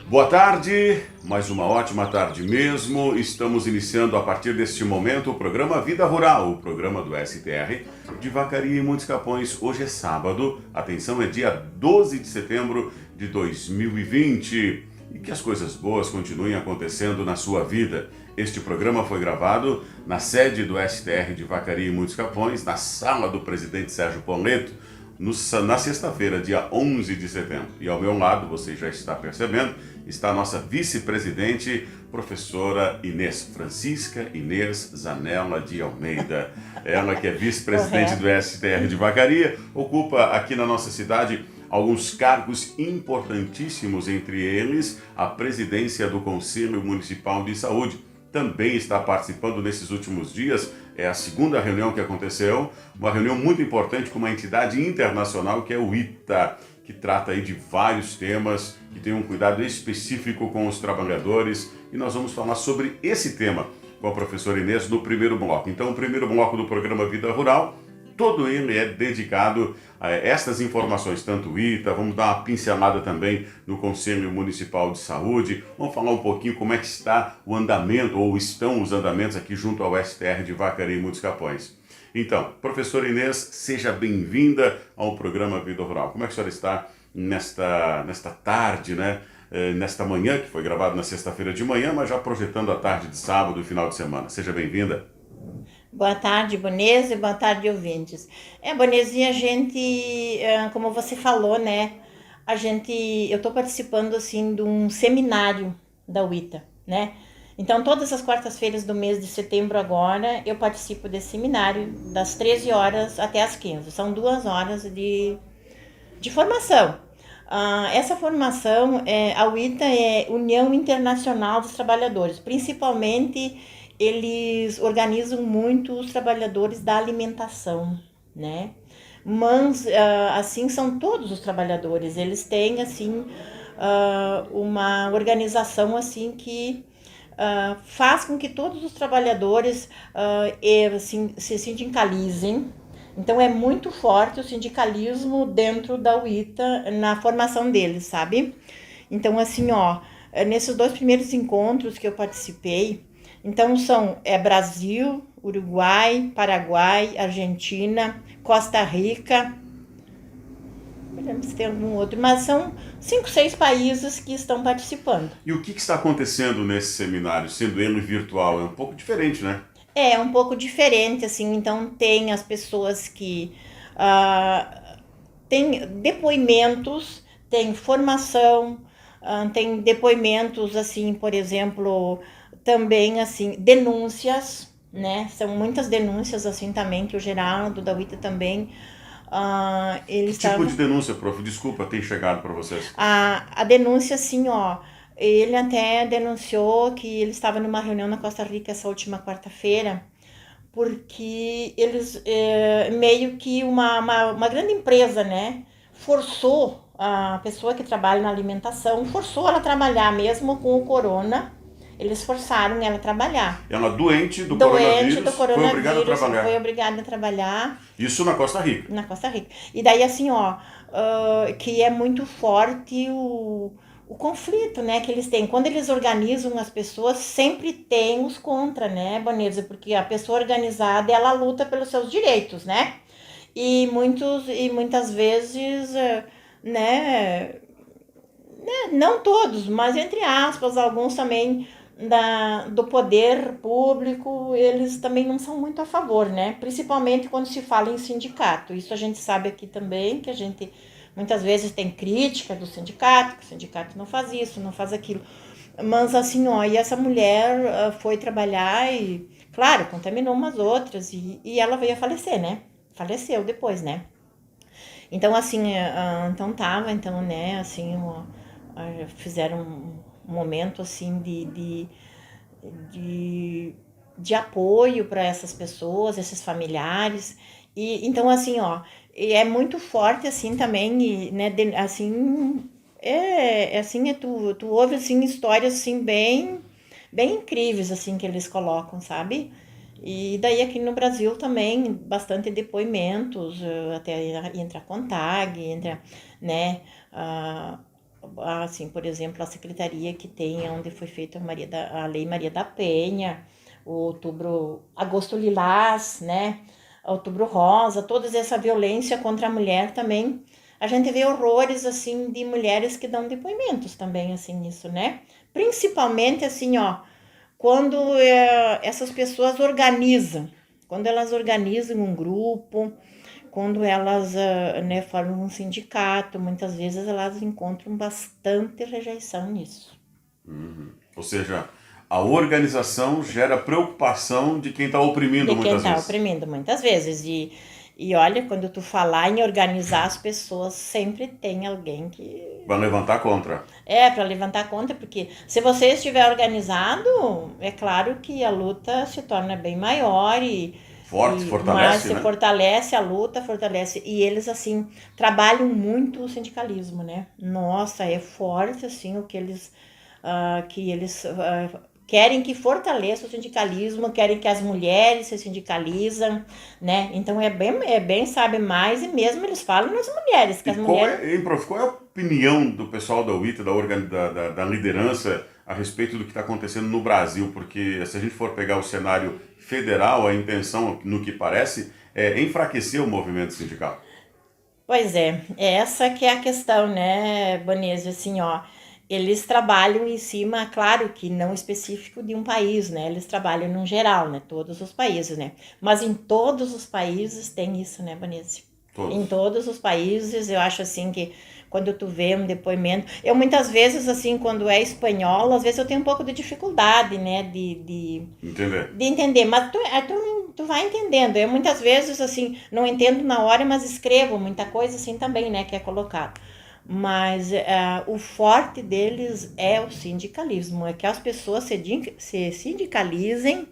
Boa tarde, mais uma ótima tarde mesmo. Estamos iniciando a partir deste momento o programa Vida Rural, o programa do STR de Vacaria e Montes Capões. Hoje é sábado, atenção, é dia 12 de setembro de 2020 e que as coisas boas continuem acontecendo na sua vida. Este programa foi gravado na sede do STR de Vacaria e Montes Capões, na sala do presidente Sérgio Pauleto, na sexta-feira, dia 11 de setembro. E ao meu lado, você já está percebendo, está a nossa vice-presidente, professora Francisca Inês Zanella de Almeida. Ela que é vice-presidente do STR de Vacaria, ocupa aqui na nossa cidade alguns cargos importantíssimos, entre eles a presidência do Conselho Municipal de Saúde. Também está participando nesses últimos dias, é a segunda reunião que aconteceu, uma reunião muito importante com uma entidade internacional que é o ITA, que trata aí de vários temas, que tem um cuidado específico com os trabalhadores, e nós vamos falar sobre esse tema com a professora Inês no primeiro bloco. Então, o primeiro bloco do programa Vida Rural, todo ele é dedicado a estas informações, tanto o ITA, vamos dar uma pincelada também no Conselho Municipal de Saúde, vamos falar um pouquinho como é que está o andamento, ou estão os andamentos aqui junto ao STR de Vacaria e Montes Capões. Então, professora Inês, seja bem-vinda ao programa Vida Rural. Como é que a senhora está nesta tarde, né? Nesta manhã, que foi gravado na sexta-feira de manhã, mas já projetando a tarde de sábado e final de semana. Seja bem-vinda. Boa tarde, Bonese, boa tarde, ouvintes. Bonezinha, a gente, como você falou, né? Eu estou participando, assim, de um seminário da UITA, né? Então, todas as quartas-feiras do mês de setembro agora, eu participo desse seminário, das 13 horas até as 15. São 2 horas de formação. Essa formação, a UITA é União Internacional dos Trabalhadores, principalmente eles organizam muito os trabalhadores da alimentação, né? Mas, assim, são todos os trabalhadores, eles têm, assim, uma organização, assim, que faz com que todos os trabalhadores, assim, se sindicalizem. Então, é muito forte o sindicalismo dentro da UITA na formação deles, sabe? Então, assim, nesses 2 primeiros encontros que eu participei, então são Brasil, Uruguai, Paraguai, Argentina, Costa Rica, não lembro se tem algum outro, mas são 5, 6 países que estão participando. E o que está acontecendo nesse seminário, sendo ele virtual? É um pouco diferente, né? É um pouco diferente, assim, então tem as pessoas que tem depoimentos, tem formação, tem depoimentos, assim, por exemplo, também, assim, denúncias, né? São muitas denúncias, assim, também, que o Geraldo da UITA também, ele Que tipo estava... de denúncia, prof? Desculpa, tem chegado para vocês. A denúncia, assim, ele até denunciou que ele estava numa reunião na Costa Rica essa última quarta-feira, porque eles, meio que uma grande empresa, né, forçou a pessoa que trabalha na alimentação, forçou ela a trabalhar, mesmo com o corona, eles forçaram ela a trabalhar. Ela, doente do Doente do coronavírus, foi obrigada a coronavírus, trabalhar. foi obrigada a trabalhar Isso na Costa Rica. na Costa Rica. E daí, assim, que é muito forte o conflito, né, que eles têm. Quando eles organizam as pessoas, sempre tem os contra, né, Boneza? Porque a pessoa organizada, ela luta pelos seus direitos, né? Muitas vezes, não todos, mas entre aspas, alguns também do poder público, eles também não são muito a favor, né? Principalmente quando se fala em sindicato. Isso a gente sabe aqui também, que a gente muitas vezes tem crítica do sindicato, que o sindicato não faz isso, não faz aquilo. Mas assim, e essa mulher foi trabalhar e, claro, contaminou umas outras e ela veio a falecer, né? Faleceu depois, né? Então, assim, então, né, assim, fizeram um momento, assim, de apoio para essas pessoas, esses familiares. E então, assim, é muito forte, assim, também, né, assim, assim, tu ouve, assim, histórias, assim, bem incríveis, assim, que eles colocam, sabe? E daí aqui no Brasil também, bastante depoimentos, até entra a CONTAG, entra, né, assim, por exemplo, a secretaria que tem, onde foi feita a Lei Maria da Penha, Agosto Lilás, né? Outubro Rosa, toda essa violência contra a mulher também. A gente vê horrores, assim, de mulheres que dão depoimentos também, assim, nisso, né? Principalmente, assim, ó, quando essas pessoas organizam, quando elas organizam um grupo, quando elas né, formam um sindicato, muitas vezes elas encontram bastante rejeição nisso. Ou seja, a organização gera preocupação de quem está oprimindo De quem muitas está vezes. oprimindo muitas vezes. E olha, quando tu falar em organizar as pessoas, sempre tem alguém que Vai levantar contra. para levantar conta, porque se você estiver organizado, é claro que a luta se torna bem maior Forte, mas fortalece, se né? fortalece a luta, fortalece. E eles, assim, trabalham muito o sindicalismo, né? Nossa, é forte, assim, o que eles querem que fortaleça o sindicalismo, querem que as mulheres se sindicalizam, né? Então é bem, sabe, mais, e mesmo eles falam nas mulheres, que E as mulheres... prof, qual é a opinião do pessoal da UITA, da liderança, a respeito do que está acontecendo no Brasil? Porque se a gente for pegar o cenário federal, a intenção, no que parece, é enfraquecer o movimento sindical. Pois é, essa que é a questão, né, Banese, assim, ó, eles trabalham em cima, claro que não específico de um país, né, eles trabalham no geral, né, todos os países, né, mas em todos os países tem isso, né, Banese? Em Todos. todos os países, eu acho assim que quando tu vê um depoimento, eu muitas vezes, assim, quando é espanhol, às vezes eu tenho um pouco de dificuldade, né, Entender? de entender, mas tu vai entendendo. Eu muitas vezes, assim, não entendo na hora, mas escrevo muita coisa assim também, né, que é colocado. Mas o forte deles é o sindicalismo, é que as pessoas se sindicalizem,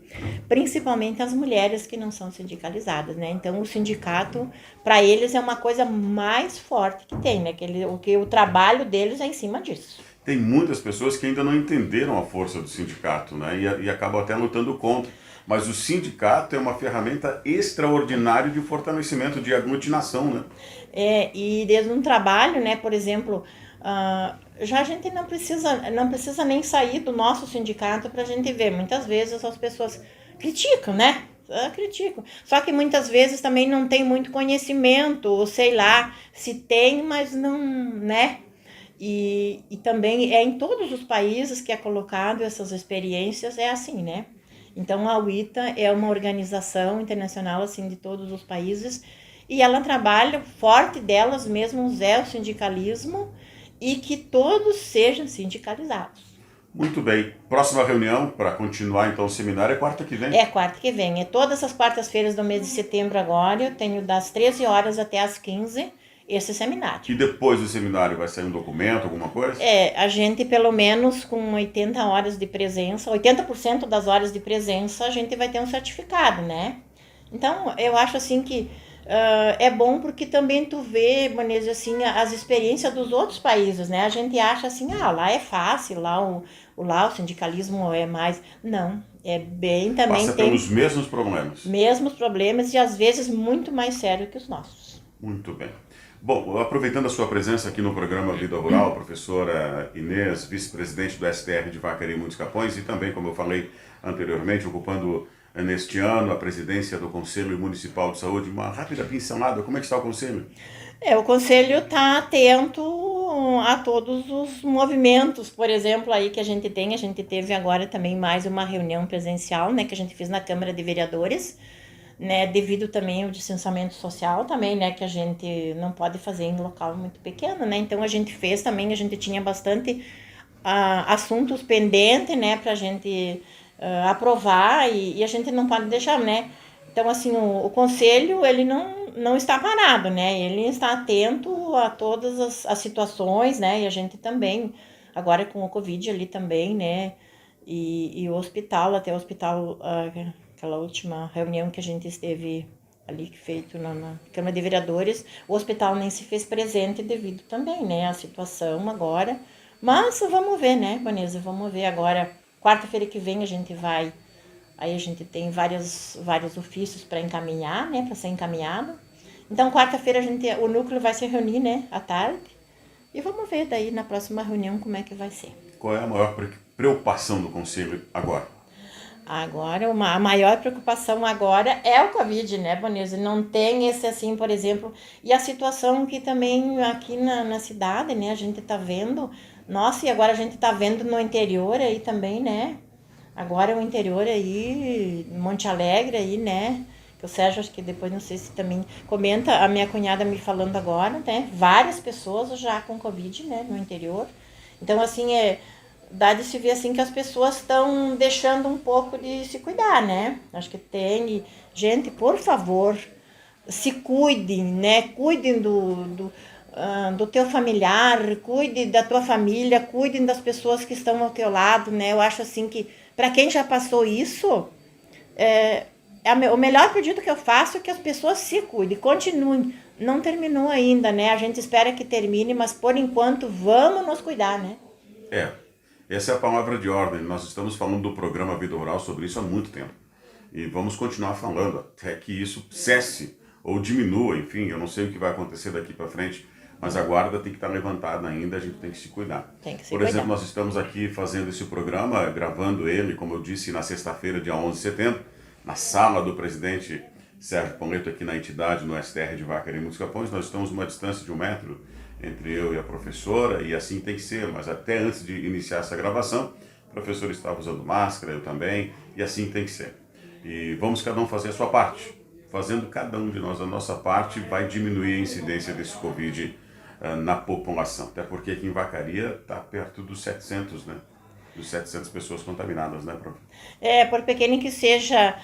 principalmente as mulheres que não são sindicalizadas, né? Então o sindicato, para eles, é uma coisa mais forte que tem, né? O trabalho deles é em cima disso. Tem muitas pessoas que ainda não entenderam a força do sindicato, né? E acabam até lutando contra. Mas o sindicato é uma ferramenta extraordinária de fortalecimento, de aglutinação, né? E desde um trabalho, né, por exemplo, já a gente não precisa nem sair do nosso sindicato para a gente ver. Muitas vezes as pessoas criticam, né? Criticam. Só que muitas vezes também não tem muito conhecimento, ou sei lá, se tem, mas não, né? E também é em todos os países que é colocado essas experiências, é assim, né? Então a UITA é uma organização internacional assim de todos os países e ela trabalha, forte delas mesmos é o sindicalismo e que todos sejam sindicalizados. Muito bem. Próxima reunião, para continuar então o seminário, é quarta que vem. É quarta que vem, é todas as quartas-feiras do mês de setembro agora, eu tenho das 13 horas até as 15 esse seminário. E depois do seminário vai sair um documento, alguma coisa? A gente pelo menos com 80 horas de presença, 80% das horas de presença, a gente vai ter um certificado, né? Então, eu acho assim que é bom porque também tu vê, Vanessa, assim, as experiências dos outros países, né? A gente acha assim, lá é fácil, lá o sindicalismo é mais... Não, é bem também Passa tem pelos mesmos problemas. mesmos problemas e às vezes muito mais sério que os nossos. Muito bem. Bom, aproveitando a sua presença aqui no programa Vida Rural, professora Inês, vice-presidente do STR de Vacaria e Muitos Capões, e também, como eu falei anteriormente, ocupando neste ano a presidência do Conselho Municipal de Saúde, uma rápida pincelada, como é que está o Conselho? O Conselho está atento a todos os movimentos, por exemplo, aí que a gente teve agora também mais uma reunião presencial, né, que a gente fez na Câmara de Vereadores, né, devido também ao distanciamento social também, né, que a gente não pode fazer em local muito pequeno, né, então a gente fez também, a gente tinha bastante assuntos pendentes, né, pra gente aprovar e a gente não pode deixar, né, então assim, o conselho, ele não está parado, né, ele está atento a todas as situações, né, e a gente também, agora com o Covid ali também, né, e o hospital, até o hospital... aquela última reunião que a gente esteve ali feito na Câmara de Vereadores, o hospital nem se fez presente devido também, né, à situação agora. Mas vamos ver, né, Vanessa, vamos ver agora. Quarta-feira que vem a gente vai, aí a gente tem vários ofícios para encaminhar, né, para ser encaminhado. Então, quarta-feira o núcleo vai se reunir, né, à tarde, E vamos ver daí na próxima reunião como é que vai ser. Qual é a maior preocupação do Conselho agora? Agora, a maior preocupação agora é o Covid, né, Bonesa? Não tem esse assim, por exemplo, e a situação que também aqui na cidade, né, a gente tá vendo, nossa, e agora a gente tá vendo no interior aí também, né? Agora o interior aí, Monte Alegre aí, né? Que o Sérgio, acho que depois, não sei se também comenta, a minha cunhada me falando agora, né? Várias pessoas já com Covid, né, no interior. Então, assim, dá de se ver assim que as pessoas estão deixando um pouco de se cuidar, né? Acho que tem gente, por favor, se cuidem, né? Cuidem do teu familiar, cuide da tua família, cuidem das pessoas que estão ao teu lado, né? Eu acho assim que para quem já passou isso, o melhor pedido que eu faço é que as pessoas se cuidem, continuem. Não terminou ainda, né? A gente espera que termine, mas por enquanto vamos nos cuidar, né? Essa é a palavra de ordem. Nós estamos falando do programa Vida Rural sobre isso há muito tempo. E vamos continuar falando até que isso cesse ou diminua, enfim, eu não sei o que vai acontecer daqui para frente, mas a guarda tem que estar levantada ainda, a gente tem que se cuidar. Por exemplo, nós estamos aqui fazendo esse programa, gravando ele, como eu disse, na sexta-feira, dia 11 de setembro, na sala do presidente Sérgio Poleto, aqui na entidade, no STR de Vacaria e Muitos Capões. Nós estamos numa distância de 1 metro entre eu e a professora, e assim tem que ser, mas até antes de iniciar essa gravação, o professor estava usando máscara, eu também, e assim tem que ser. E vamos cada um fazer a sua parte. Fazendo cada um de nós a nossa parte, vai diminuir a incidência desse Covid na população. Até porque aqui em Vacaria está perto dos 700, né? Dos 700 pessoas contaminadas, né, prof? Por pequeno que seja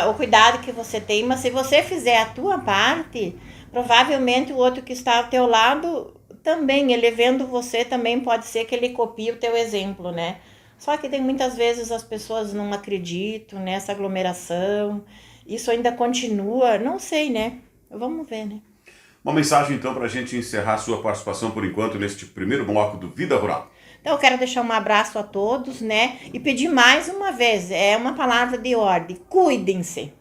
o cuidado que você tem, mas se você fizer a tua parte, provavelmente o outro que está ao teu lado também, ele vendo você, também pode ser que ele copie o teu exemplo, né? Só que tem muitas vezes as pessoas não acreditam nessa aglomeração, isso ainda continua, não sei, né? Vamos ver, né? Uma mensagem então para a gente encerrar a sua participação por enquanto neste primeiro bloco do Vida Rural. Então eu quero deixar um abraço a todos, né? E pedir mais uma vez, uma palavra de ordem, cuidem-se.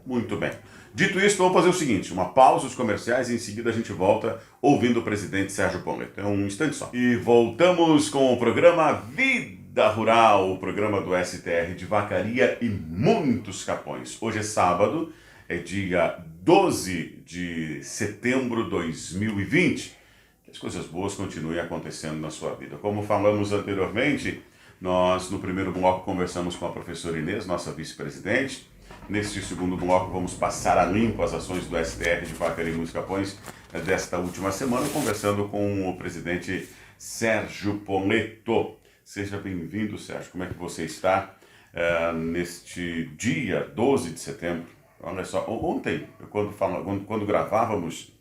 Muito bem. Dito isso, vamos fazer o seguinte, uma pausa os comerciais e em seguida a gente volta ouvindo o presidente Sérgio Poleto. É um instante só. E voltamos com o programa Vida Rural, o programa do STR de Vacaria e Muitos Capões. Hoje é sábado, é dia 12 de setembro de 2020. Que as coisas boas continuem acontecendo na sua vida. Como falamos anteriormente, nós no primeiro bloco conversamos com a professora Inês, nossa vice-presidente. Neste segundo bloco vamos passar a limpo as ações do STR de Vacaria e Muitos Capões desta última semana, conversando com o presidente Sérgio Poleto. Seja bem-vindo, Sérgio. Como é que você está neste dia 12 de setembro? Olha só, ontem, quando gravávamos,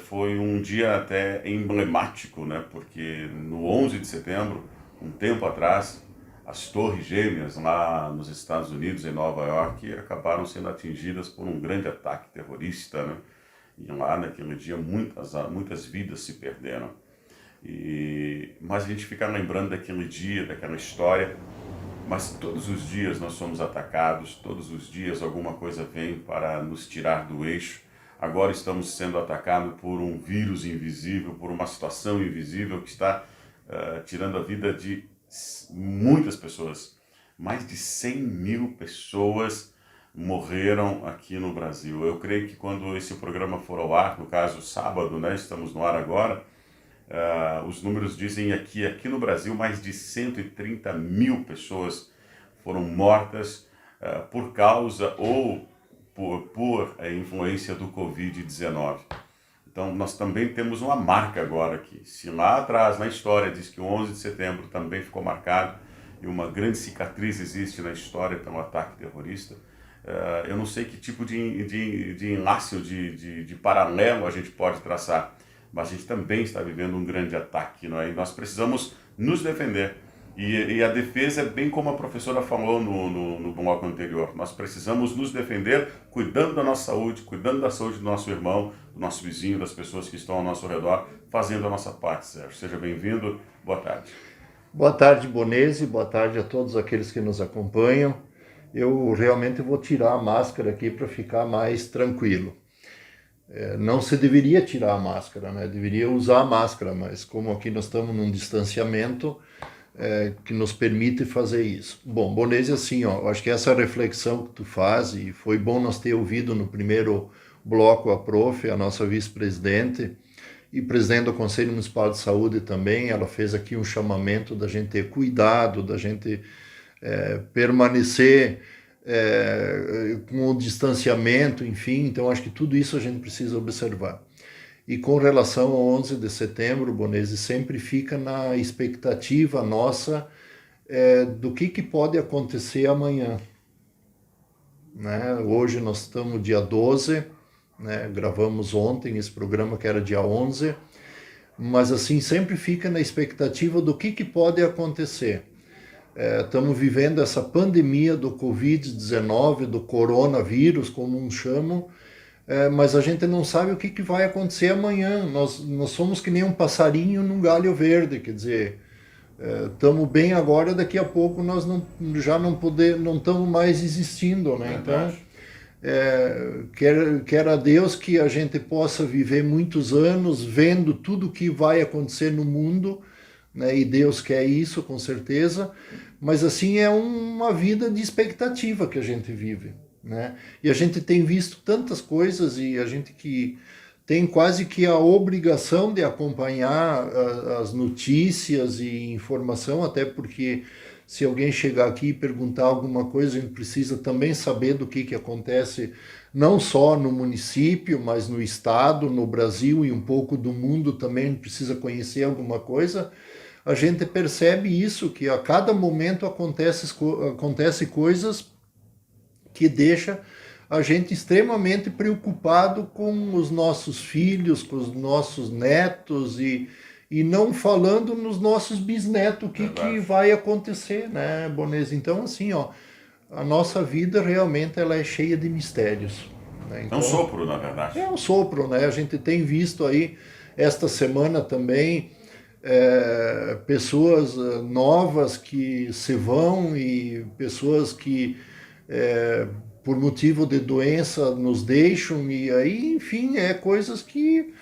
foi um dia até emblemático, né? Porque no 11 de setembro, um tempo atrás, as Torres Gêmeas lá nos Estados Unidos, em Nova York, acabaram sendo atingidas por um grande ataque terrorista, né? E lá naquele dia muitas vidas se perderam. Mas a gente fica lembrando daquele dia, daquela história, mas todos os dias nós somos atacados, todos os dias alguma coisa vem para nos tirar do eixo. Agora estamos sendo atacados por um vírus invisível, por uma situação invisível que está tirando a vida de muitas pessoas. Mais de 100 mil pessoas morreram aqui no Brasil. Eu creio que quando esse programa for ao ar, no caso sábado, né, estamos no ar agora, os números dizem aqui no Brasil mais de 130 mil pessoas foram mortas por causa ou por influência do Covid-19. Então nós também temos uma marca agora aqui. Se lá atrás, na história, diz que o 11 de setembro também ficou marcado e uma grande cicatriz existe na história pelo ataque terrorista, eu não sei que tipo de enlace ou de paralelo a gente pode traçar, mas a gente também está vivendo um grande ataque, não é? E nós precisamos nos defender. E a defesa é bem como a professora falou no bloco anterior. Nós precisamos nos defender cuidando da nossa saúde, cuidando da saúde do nosso irmão, do nosso vizinho, das pessoas que estão ao nosso redor, fazendo a nossa parte, Sérgio. Seja bem-vindo. Boa tarde. Boa tarde, Bonese. Boa tarde a todos aqueles que nos acompanham. Eu realmente vou tirar a máscara aqui para ficar mais tranquilo. Não se deveria tirar a máscara, né? Deveria usar a máscara, mas como aqui nós estamos num distanciamento que nos permite fazer isso. Bom, Bonese, assim, ó, acho que essa reflexão que tu faz, e foi bom nós ter ouvido no primeiro bloco a prof, a nossa vice-presidente, e presidente do Conselho Municipal de Saúde também, ela fez aqui um chamamento da gente ter cuidado, da gente permanecer com o distanciamento, enfim, então acho que tudo isso a gente precisa observar. E com relação ao 11 de setembro, Bonese sempre fica na expectativa nossa do que pode acontecer amanhã. Né? Hoje nós estamos dia 12, né? Gravamos ontem esse programa que era dia 11, mas assim sempre fica na expectativa do que pode acontecer. Estamos vivendo essa pandemia do Covid-19, do coronavírus, como uns chamam, mas a gente não sabe o que vai acontecer amanhã. Nós somos que nem um passarinho num galho verde, quer dizer, estamos bem agora, daqui a pouco nós já não estamos mais existindo, né? Então, quer a Deus que a gente possa viver muitos anos vendo tudo o que vai acontecer no mundo, né? E Deus quer isso, com certeza, mas assim é uma vida de expectativa que a gente vive, né? E a gente tem visto tantas coisas e a gente que tem quase que a obrigação de acompanhar as notícias e informação, até porque se alguém chegar aqui e perguntar alguma coisa, a gente precisa também saber do que acontece, não só no município, mas no estado, no Brasil e um pouco do mundo também, a gente precisa conhecer alguma coisa. A gente percebe isso, que a cada momento acontece coisas que deixa a gente extremamente preocupado com os nossos filhos, com os nossos netos e não falando nos nossos bisnetos o que vai acontecer, né, Bonese? Então, assim, ó, a nossa vida realmente ela é cheia de mistérios. Né? Então, é um sopro, na verdade. É um sopro, né? A gente tem visto aí, esta semana também, pessoas novas que se vão e pessoas que por motivo de doença nos deixam e aí, enfim, coisas que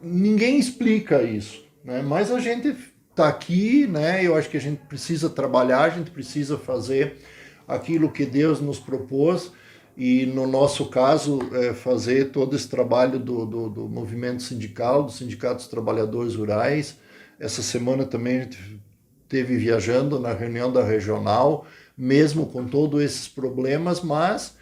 ninguém explica isso, né? Mas a gente está aqui, né? Eu acho que a gente precisa trabalhar, a gente precisa fazer aquilo que Deus nos propôs e, no nosso caso, fazer todo esse trabalho do movimento sindical, do Sindicato dos Trabalhadores Rurais. Essa semana também a gente esteve viajando na reunião da regional, mesmo com todos esses problemas, mas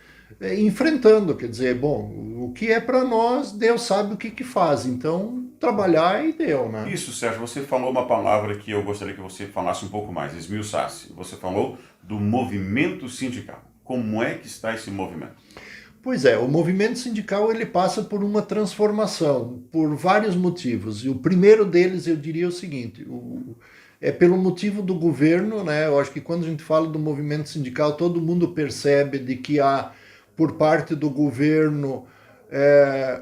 enfrentando, quer dizer, bom, o que é para nós, Deus sabe o que faz, então trabalhar e deu, né? Isso, Sérgio, você falou uma palavra que eu gostaria que você falasse um pouco mais, esmiuçasse. Você falou do movimento sindical. Como é que está esse movimento? Pois o movimento sindical ele passa por uma transformação, por vários motivos, e o primeiro deles eu diria o seguinte, é pelo motivo do governo, né? Eu acho que quando a gente fala do movimento sindical, todo mundo percebe de que há, por parte do governo,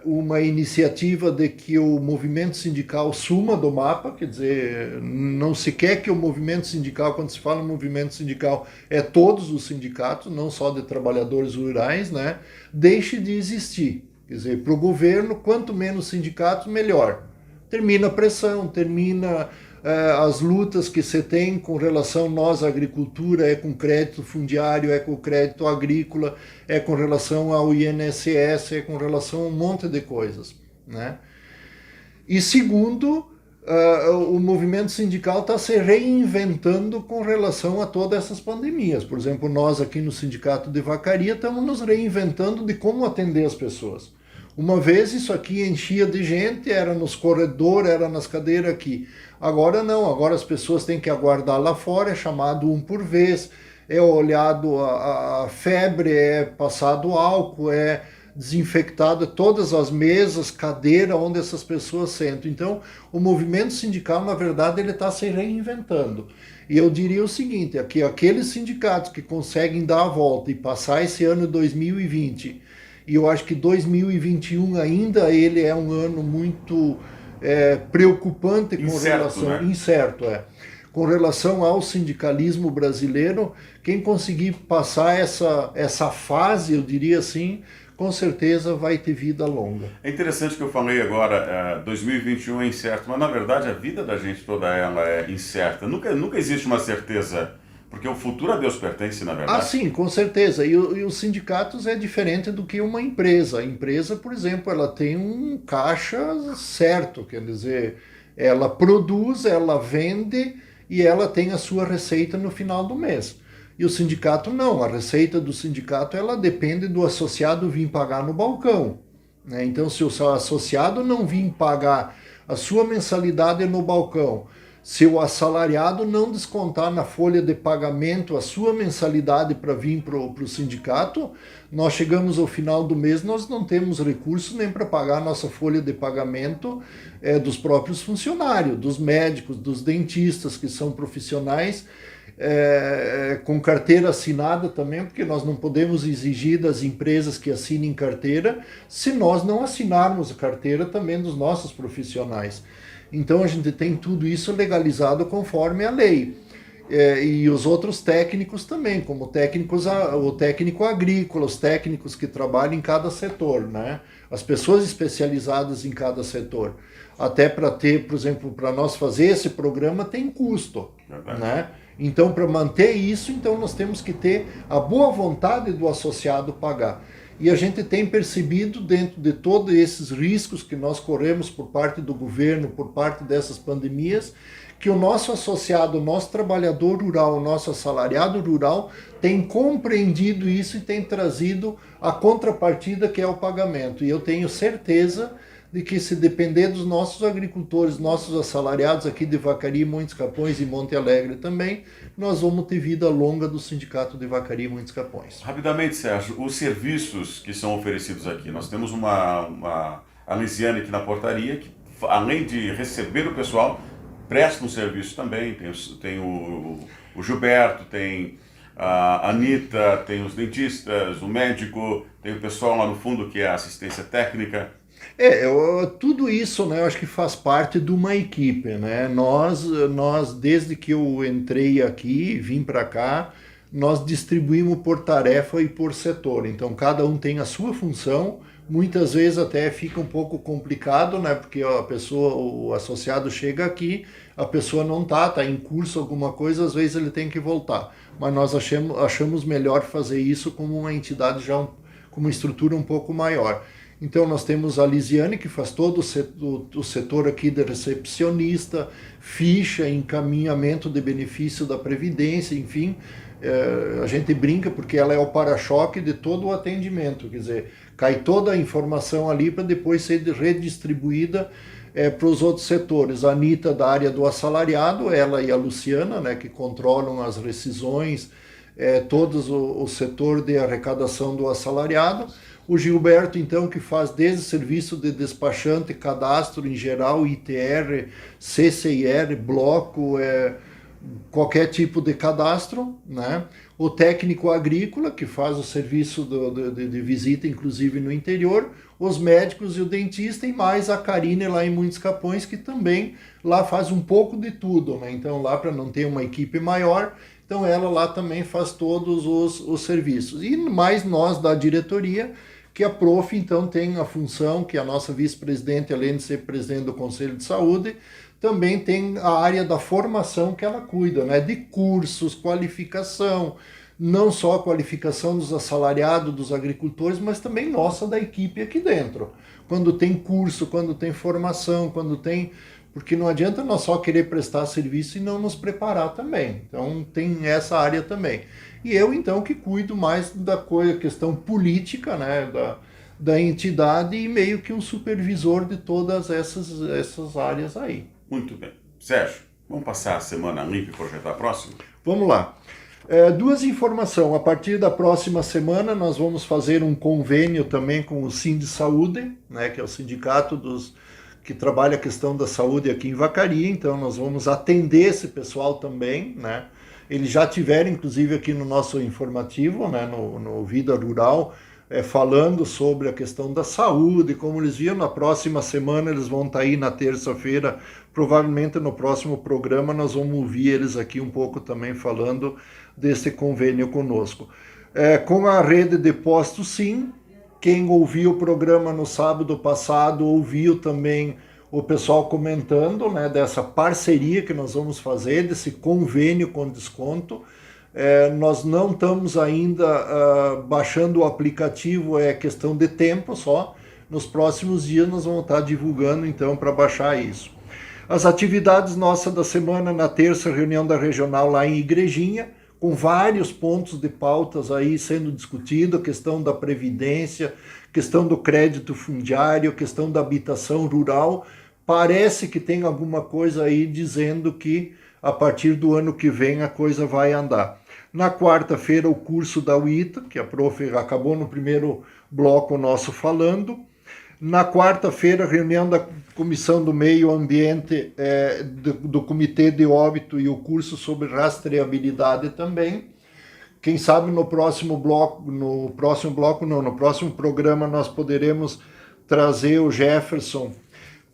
uma iniciativa de que o movimento sindical suma do mapa, quer dizer, não se quer que o movimento sindical, quando se fala movimento sindical, todos os sindicatos, não só de trabalhadores rurais, né, deixe de existir. Quer dizer, para o governo, quanto menos sindicatos, melhor. Termina a pressão, termina as lutas que você tem com relação nós, à agricultura, com crédito fundiário, com crédito agrícola, com relação ao INSS, com relação a um monte de coisas, né? E segundo, o movimento sindical está se reinventando com relação a todas essas pandemias. Por exemplo, nós aqui no Sindicato de Vacaria estamos nos reinventando de como atender as pessoas. Uma vez isso aqui enchia de gente, era nos corredores, era nas cadeiras aqui. Agora não, agora as pessoas têm que aguardar lá fora, é chamado um por vez, é olhado a febre, é passado álcool, é desinfectado todas as mesas, cadeira onde essas pessoas sentam. Então, o movimento sindical, na verdade, ele está se reinventando. E eu diria o seguinte, que aqueles sindicatos que conseguem dar a volta e passar esse ano 2020, e eu acho que 2021 ainda ele é um ano muito preocupante com relação... Né? Incerto, com relação ao sindicalismo brasileiro, quem conseguir passar essa fase, eu diria assim, com certeza vai ter vida longa. É interessante que eu falei agora, 2021 é incerto, mas na verdade a vida da gente toda ela é incerta. Nunca existe uma certeza, porque o futuro a Deus pertence, na verdade. Ah, sim, com certeza. E os sindicatos é diferente do que uma empresa. A empresa, por exemplo, ela tem um caixa certo, quer dizer, ela produz, ela vende e ela tem a sua receita no final do mês. E o sindicato não, a receita do sindicato ela depende do associado vir pagar no balcão, né? Então, se o seu associado não vir pagar a sua mensalidade no balcão, se o assalariado não descontar na folha de pagamento a sua mensalidade para vir para o sindicato, nós chegamos ao final do mês, nós não temos recurso nem para pagar a nossa folha de pagamento dos próprios funcionários, dos médicos, dos dentistas, que são profissionais com carteira assinada também, porque nós não podemos exigir das empresas que assinem carteira se nós não assinarmos a carteira também dos nossos profissionais. Então a gente tem tudo isso legalizado conforme a lei. E os outros técnicos também, como o técnico agrícola, os técnicos que trabalham em cada setor, né? As pessoas especializadas em cada setor. Até para ter, por exemplo, para nós fazer esse programa tem custo, né? Então, para manter isso, então nós temos que ter a boa vontade do associado pagar. E a gente tem percebido, dentro de todos esses riscos que nós corremos por parte do governo, por parte dessas pandemias, que o nosso associado, o nosso trabalhador rural, o nosso assalariado rural tem compreendido isso e tem trazido a contrapartida que é o pagamento. E eu tenho certeza de que, se depender dos nossos agricultores, nossos assalariados aqui de Vacaria, Montes Capões e Monte Alegre também, nós vamos ter vida longa do Sindicato de Vacaria e Montes Capões. Rapidamente, Sérgio, os serviços que são oferecidos aqui, nós temos a Lisiane aqui na portaria, que além de receber o pessoal, presta um serviço também, tem o Gilberto, tem a Anitta, tem os dentistas, o médico, tem o pessoal lá no fundo que é a assistência técnica. Tudo isso, né, eu acho que faz parte de uma equipe, né? Nós, desde que eu entrei aqui, vim para cá, nós distribuímos por tarefa e por setor. Então, cada um tem a sua função. Muitas vezes até fica um pouco complicado, né? Porque o associado chega aqui, a pessoa não está em curso alguma coisa, às vezes ele tem que voltar. Mas nós achamos melhor fazer isso como uma entidade já com uma estrutura um pouco maior. Então nós temos a Lisiane, que faz todo o setor aqui de recepcionista, ficha, encaminhamento de benefício da Previdência, enfim. A gente brinca porque ela é o para-choque de todo o atendimento, quer dizer, cai toda a informação ali para depois ser redistribuída para os outros setores. A Anitta, da área do assalariado, ela e a Luciana, né, que controlam as rescisões, todos o setor de arrecadação do assalariado. O Gilberto, então, que faz desde serviço de despachante, cadastro em geral, ITR, CCIR, bloco, qualquer tipo de cadastro, né? O técnico agrícola, que faz o serviço de visita, inclusive no interior, os médicos e o dentista, e mais a Karine lá em Montes Capões, que também lá faz um pouco de tudo, né? Então, lá, para não ter uma equipe maior, então ela lá também faz todos os serviços. E mais nós da diretoria, que a Prof, então, tem a função que a nossa vice-presidente, além de ser presidente do Conselho de Saúde, também tem a área da formação que ela cuida, né? De cursos, qualificação, não só a qualificação dos assalariados, dos agricultores, mas também nossa da equipe aqui dentro. Quando tem curso, quando tem formação, quando tem... Porque não adianta nós só querer prestar serviço e não nos preparar também. Então tem essa área também. E eu, então, que cuido mais da questão política, né, da entidade, e meio que um supervisor de todas essas áreas aí. Muito bem. Sérgio, vamos passar a semana limpa e projetar a próxima? Vamos lá. Duas informações. A partir da próxima semana nós vamos fazer um convênio também com o Sindisaúde, né, que é o sindicato que trabalha a questão da saúde aqui em Vacaria. Então nós vamos atender esse pessoal também, né? Eles já tiveram, inclusive, aqui no nosso informativo, né, no Vida Rural, falando sobre a questão da saúde. Como eles viram, na próxima semana eles vão estar aí na terça-feira, provavelmente no próximo programa nós vamos ouvir eles aqui um pouco também falando desse convênio conosco. Com a rede de postos, sim, Quem ouviu o programa no sábado passado ouviu também o pessoal comentando, né, dessa parceria que nós vamos fazer, desse convênio com desconto. Nós não estamos ainda baixando o aplicativo, é questão de tempo só. Nos próximos dias nós vamos estar divulgando então para baixar isso. As atividades nossas da semana, na terça, reunião da regional lá em Igrejinha, com vários pontos de pautas aí sendo discutido, a questão da previdência, questão do crédito fundiário, questão da habitação rural. Parece que tem alguma coisa aí dizendo que a partir do ano que vem a coisa vai andar. Na quarta-feira, o curso da UITA, que a prof acabou no primeiro bloco nosso falando. Na quarta-feira, reunião da Comissão do Meio Ambiente, do Comitê de Óbito e o curso sobre rastreabilidade também. Quem sabe no próximo programa nós poderemos trazer o Jefferson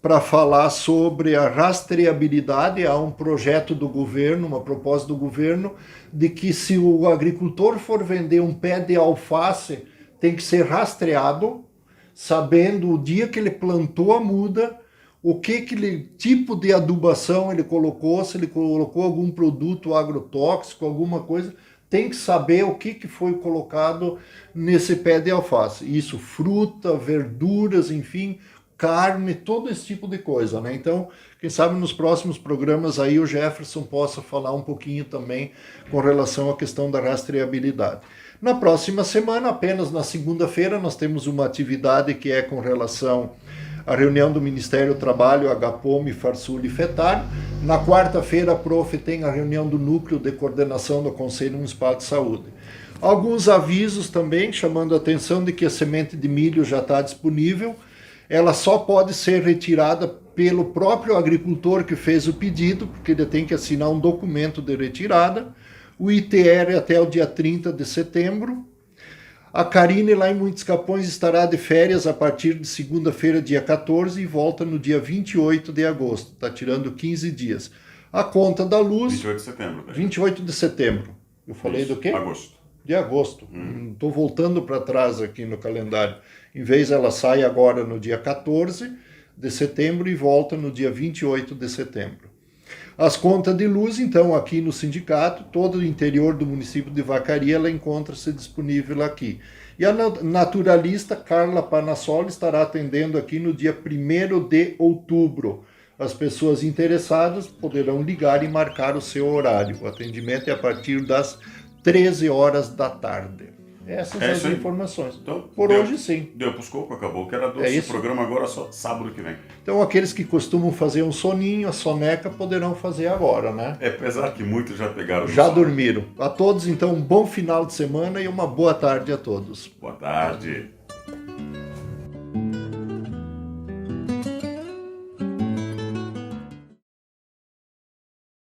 para falar sobre a rastreabilidade. Há um projeto do governo, uma proposta do governo, de que se o agricultor for vender um pé de alface, tem que ser rastreado, sabendo o dia que ele plantou a muda, o que tipo de adubação ele colocou, se ele colocou algum produto agrotóxico, alguma coisa, tem que saber o que foi colocado nesse pé de alface. Isso, fruta, verduras, enfim, carne, todo esse tipo de coisa, né? Então, quem sabe nos próximos programas aí o Jefferson possa falar um pouquinho também com relação à questão da rastreabilidade. Na próxima semana, apenas na segunda-feira, nós temos uma atividade que é com relação à reunião do Ministério do Trabalho, HPOM, Farsul e FETAR. Na quarta-feira, a prof tem a reunião do Núcleo de Coordenação do Conselho Municipal de Saúde. Alguns avisos também, chamando a atenção de que a semente de milho já está disponível. Ela só pode ser retirada pelo próprio agricultor que fez o pedido, porque ele tem que assinar um documento de retirada. O ITR até o dia 30 de setembro. A Karine lá em Muitos Capões estará de férias a partir de segunda-feira, dia 14, e volta no dia 28 de agosto. Está tirando 15 dias. A conta da luz... 28 de setembro. 28 de setembro. Eu falei Isso, do quê? Agosto. De agosto. Estou voltando para trás aqui no calendário. Em vez ela sai agora no dia 14 de setembro e volta no dia 28 de setembro. As contas de luz, então, aqui no sindicato, todo o interior do município de Vacaria, ela encontra-se disponível aqui. E a naturalista Carla Panassoli estará atendendo aqui no dia 1º de outubro. As pessoas interessadas poderão ligar e marcar o seu horário. O atendimento é a partir das 13 horas da tarde. Essas são as informações. Então, por hoje, sim. Deu para os cocos, acabou. Que era doce. O programa agora só sábado que vem. Então, aqueles que costumam fazer um soninho, a soneca, poderão fazer agora, né? Apesar que muitos já pegaram. Já dormiram. A todos, então, um bom final de semana e uma boa tarde a todos. Boa tarde.